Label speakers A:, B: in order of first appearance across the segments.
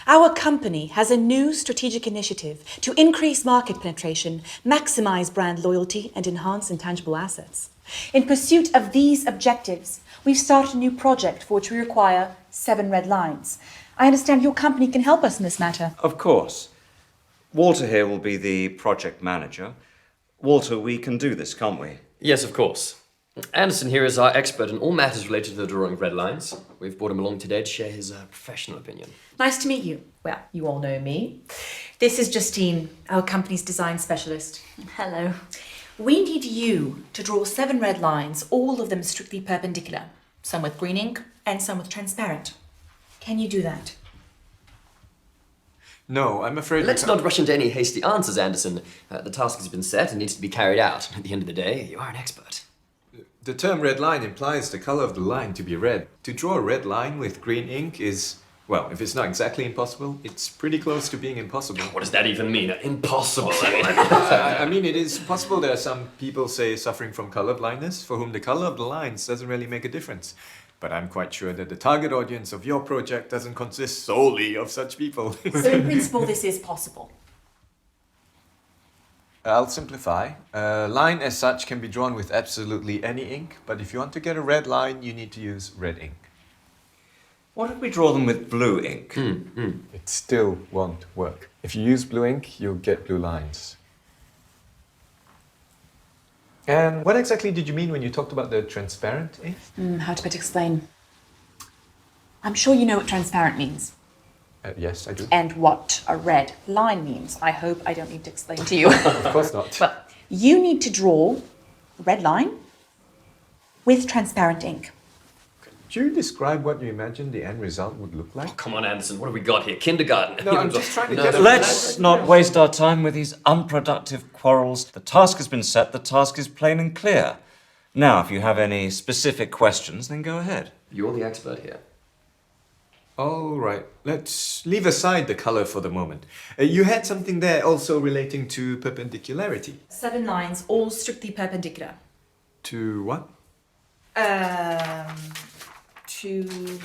A: Our company has a new strategic initiative to increase market penetration, maximize brand loyalty, and enhance intangible assets. In pursuit of these objectives, we've started a new project for which we require 7 red lines. I understand your company can help us in this matter.
B: Of course. Walter here will be the project manager. Walter, we can do this, can't we?
C: Yes, of course. Anderson here is our expert in all matters related to the drawing of red lines. We've brought him along today to share his professional opinion.
A: Nice to meet you. Well, you all know me. This is Justine, our company's design specialist.
D: Hello.
A: We need you to draw 7 red lines, all of them strictly perpendicular. Some with green ink and some with transparent. Can you do that?
E: No, I'm afraid...
C: Let's not rush into any hasty answers, Anderson. The task has been set and needs to be carried out. At the end of the day, you are an expert.
E: The term red line implies the color of the line to be red. To draw a red line with green ink is, well, if it's not exactly impossible, it's pretty close to being impossible.
C: What does that even mean? Impossible.
E: I mean, it is possible there are some people, say, suffering from color blindness, for whom the color of the lines doesn't really make a difference. But I'm quite sure that the target audience of your project doesn't consist solely of such people.
A: So in principle, this is possible.
E: I'll simplify. A line as such can be drawn with absolutely any ink, but if you want to get a red line, you need to use red ink.
B: What if we draw them with blue ink?
E: It still won't work. If you use blue ink, you'll get blue lines. And what exactly did you mean when you talked about the transparent ink?
A: How to better explain? I'm sure you know what transparent means.
E: Yes, I do.
A: And what a red line means. I hope I don't need to explain to you.
E: Of course not.
A: Well, you need to draw a red line with transparent ink.
E: Could you describe what you imagine the end result would look like?
C: Come on, Anderson, what have we got here? Kindergarten?
E: No, I'm just trying to get a...
B: Let's not waste our time with these unproductive quarrels. The task has been set, the task is plain and clear. Now, if you have any specific questions, then go ahead.
C: You're the expert here.
E: All right, let's leave aside the color for the moment. You had something there also relating to perpendicularity.
A: 7 lines, all strictly perpendicular.
E: To what?
A: To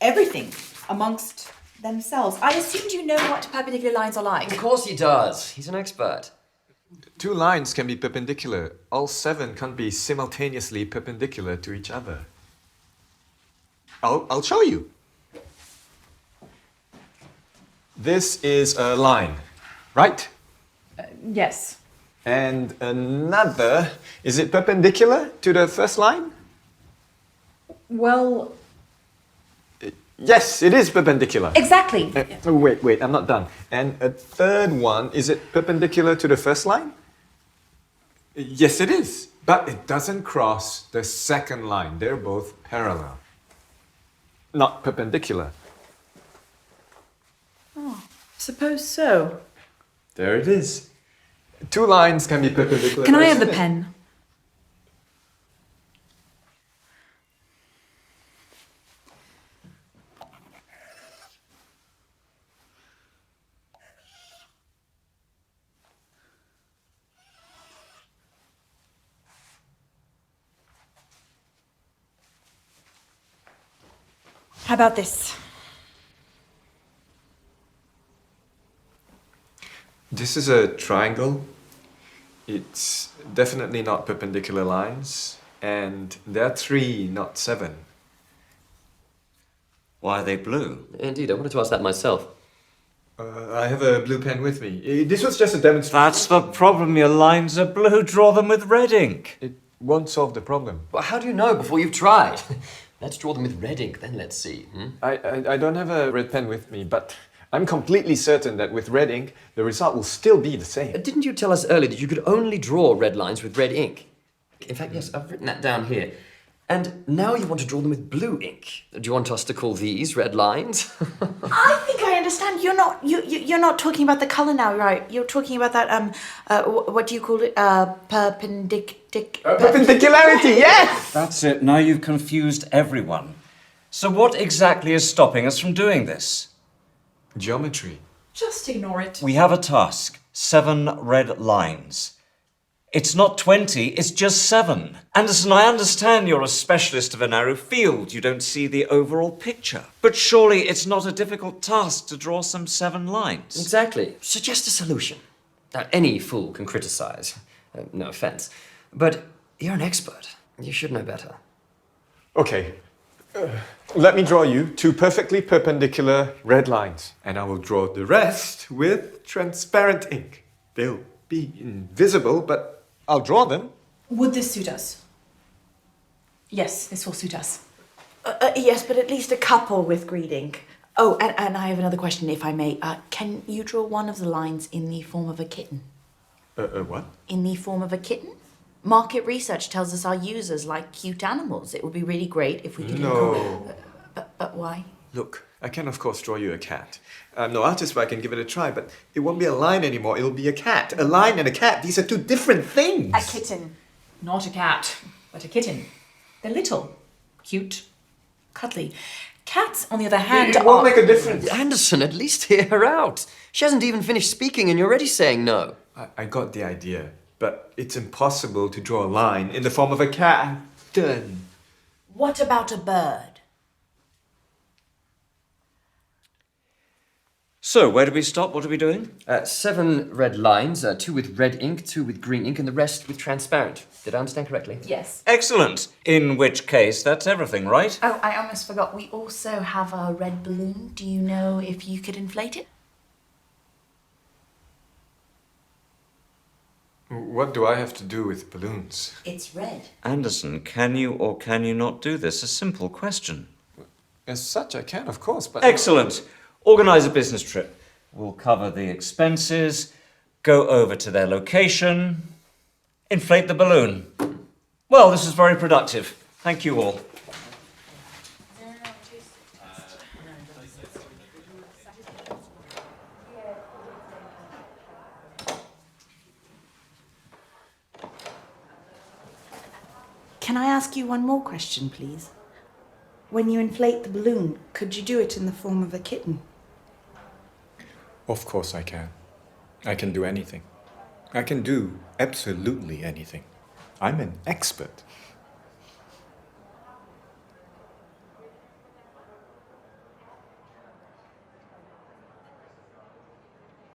A: everything amongst themselves. I assumed you know what perpendicular lines are like.
C: Of course he does. He's an expert.
E: 2 lines can be perpendicular. All 7 can't be simultaneously perpendicular to each other. I'll show you. This is a line, right?
A: Yes.
E: And another, is it perpendicular to the first line?
A: Well,
E: Yes, it is perpendicular.
A: exactly.
E: Wait, I'm not done. And a third one, is it perpendicular to the first line? Yes, it is. But it doesn't cross the second line. They're both parallel, not perpendicular.
A: Suppose so.
E: There it is. 2 lines can be perpendicular.
A: Can I have the
E: isn't it?
A: pen? How about this?
E: This is a triangle. It's definitely not perpendicular lines. And there are 3, not 7.
B: Why are they blue?
C: Indeed, I wanted to ask that myself.
E: I have a blue pen with me. This was just a demonstration.
B: That's the problem, your lines are blue. Draw them with red ink.
E: It won't solve the problem.
C: Well, how do you know before you've tried? Let's draw them with red ink, then let's see.
E: I don't have a red pen with me, but I'm completely certain that with red ink, the result will still be the same.
C: Didn't you tell us earlier that you could only draw red lines with red ink? In fact, yes, I've written that down here. And now you want to draw them with blue ink. Do you want us to call these red lines?
A: I think I understand. You're not talking about the color now, right? You're talking about that what do you call it?
E: Perpendicularity, yes!
B: That's it. Now you've confused everyone. So what exactly is stopping us from doing this?
E: Geometry.
A: Just ignore it.
B: We have a task. 7 red lines. It's not 20, it's just 7. Anderson, I understand you're a specialist of a narrow field. You don't see the overall picture. But surely it's not a difficult task to draw some 7 lines.
C: Exactly. Suggest a solution. Now, any fool can criticize. No offense. But you're an expert. You should know better.
E: Okay. Let me draw you 2 perfectly perpendicular red lines, and I will draw the rest with transparent ink. They'll be invisible, but I'll draw them.
A: Would this suit us? Yes, this will suit us.
D: Yes, but at least a couple with green ink. Oh, and I have another question, if I may. Can you draw one of the lines in the form of a kitten?
E: What?
D: In the form of a kitten? Market research tells us our users like cute animals. It would be really great if we could...
E: No.
D: But why?
E: Look, I can of course draw you a cat. I'm no artist, but I can give it a try, but it won't be a line anymore, it'll be a cat. A line and a cat, these are 2 different things.
A: A kitten. Not a cat, but a kitten. They're little, cute, cuddly. Cats, on the other hand,
E: It won't make a difference.
C: Anderson, at least hear her out. She hasn't even finished speaking and you're already saying no.
E: I got the idea, but it's impossible to draw a line in the form of a cat. I'm done.
D: What about a bird?
B: So, where do we stop? What are we doing?
C: 7 red lines, 2 with red ink, 2 with green ink, and the rest with transparent. Did I understand correctly?
D: Yes.
B: Excellent. In which case, that's everything, right?
D: Oh, I almost forgot. We also have a red balloon. Do you know if you could inflate it?
E: What do I have to do with balloons?
D: It's red.
B: Anderson, can you or can you not do this? A simple question.
E: As such, I can, of course, but...
B: Excellent. Organise a business trip. We'll cover the expenses, go over to their location, inflate the balloon. Well, this is very productive. Thank you all.
D: Can I ask you one more question, please? When you inflate the balloon, could you do it in the form of a kitten?
E: Of course I can. I can do anything. I can do absolutely anything. I'm an expert.